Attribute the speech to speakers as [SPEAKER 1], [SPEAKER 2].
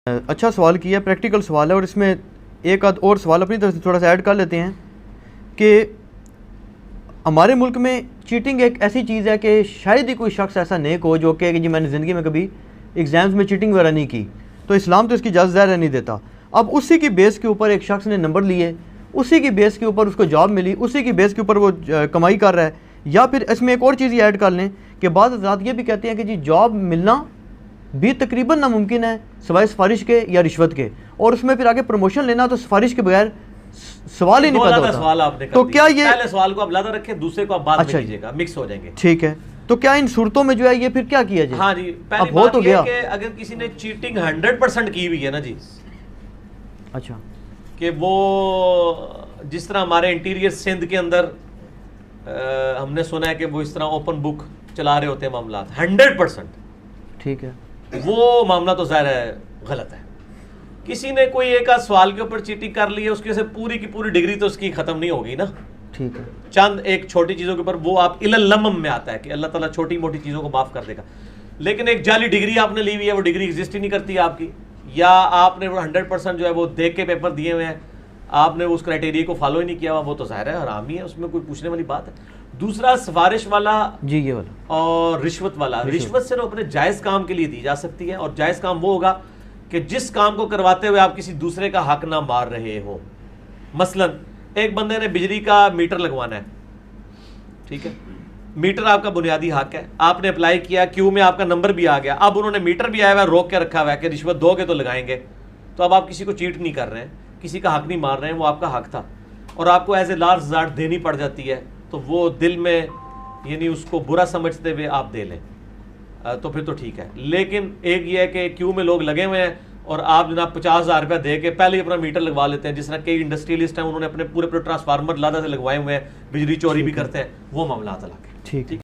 [SPEAKER 1] अच्छा सवाल किया, प्रैक्टिकल सवाल है और इसमें एक आध और सवाल अपनी तरफ से थोड़ा सा ऐड कर लेते हैं कि हमारे मुल्क में चीटिंग एक ऐसी चीज़ है कि शायद ही कोई शख्स ऐसा नेक हो जो कहे कि जी मैंने ज़िंदगी में कभी एग्ज़ाम्स में चीटिंग वगैरह नहीं की, तो इस्लाम तो इसकी इजाज़त ज़ाहिर नहीं देता। अब उसी की बेस के ऊपर एक शख्स ने नंबर लिए, उसी की बेस के ऊपर उसको जॉब मिली, उसी की बेस के ऊपर वो कमाई कर रहा है, या फिर इसमें एक और चीज़ ऐड कर लें कि बाद हज़रात ये भी कहते हैं कि जी जॉब मिलना भी तकरीबन नामुमकिन है सिवाय सिफारिश के या रिश्वत के, और उसमें फिर आगे प्रमोशन लेना तो सिफारिश के बगैर सवाल ही नहीं पैदा होता।
[SPEAKER 2] सवाल आपने
[SPEAKER 1] तो क्या ये
[SPEAKER 2] पहले सवाल को आप लादा रखें, दूसरे को आप बाद
[SPEAKER 1] अच्छा
[SPEAKER 2] में कीजिएगा, मिक्स हो जाएंगे।
[SPEAKER 1] ठीक है, तो क्या इन सूरतों में जो है ये फिर क्या किया जाए?
[SPEAKER 2] हाँ जी, पहली
[SPEAKER 1] अब हो
[SPEAKER 2] बात
[SPEAKER 1] तो
[SPEAKER 2] ये
[SPEAKER 1] गया
[SPEAKER 2] कि अगर किसी ने चीटिंग 100% की हुई है ना जी,
[SPEAKER 1] अच्छा,
[SPEAKER 2] कि वो जिस तरह हमारे इंटीरियर सिंध के अंदर हमने सुना है कि वो इस तरह ओपन बुक चला रहे होते हैं मामला 100%,
[SPEAKER 1] ठीक है,
[SPEAKER 2] वो मामला तो ज़ाहिर है गलत है। किसी ने कोई एक आध सवाल के ऊपर चीटिंग कर ली है, उसकी से पूरी की पूरी डिग्री तो उसकी ख़त्म नहीं होगी ना।
[SPEAKER 1] ठीक है,
[SPEAKER 2] चंद एक छोटी चीज़ों के ऊपर वो आप इलल्लमम में आता है कि अल्लाह ताला छोटी मोटी चीज़ों को माफ़ कर देगा, लेकिन एक जाली डिग्री आपने ली हुई है, वो डिग्री एग्जिस्ट ही नहीं करती आपकी, या आपने वो 100% जो है वो देख के पेपर दिए हुए हैं, आपने उस क्राइटेरिया को फॉलो ही नहीं किया हुआ, वो तो ज़ाहिर है हराम ही है, उसमें कोई पूछने वाली बात है। दूसरा सिफारिश वाला
[SPEAKER 1] जी, ये वाला
[SPEAKER 2] और रिश्वत वाला, रिश्वत सिर्फ अपने जायज़ काम के लिए दी जा सकती है, और जायज़ काम वो होगा कि जिस काम को करवाते हुए आप किसी दूसरे का हक ना मार रहे हो। मसलन एक बंदे ने बिजली का मीटर लगवाना है, ठीक है, मीटर आपका बुनियादी हक है, आपने अप्लाई किया, क्यू में आपका नंबर भी आ गया, अब उन्होंने मीटर भी आया हुआ रोक के रखा हुआ है कि रिश्वत दोगे तो लगाएंगे, तो अब आप किसी को चीट नहीं कर रहे हैं, किसी का हक नहीं मार रहे हैं, वो आपका हक था और आपको एज ए लार्ज ज़ाट देनी पड़ जाती है, तो वो दिल में यानी उसको बुरा समझते हुए आप दे लें तो फिर तो ठीक है। लेकिन एक ये है कि क्यू में लोग लगे हुए हैं और आप जनाब 50,000 रुपया दे के पहले ही अपना मीटर लगवा लेते हैं, जिस तरह कई इंडस्ट्रियलिस्ट हैं उन्होंने अपने पूरे ट्रांसफार्मर लादा से लगवाए हुए हैं, बिजली चोरी भी करते हैं, वो मामला अलग है।
[SPEAKER 1] ठीक है।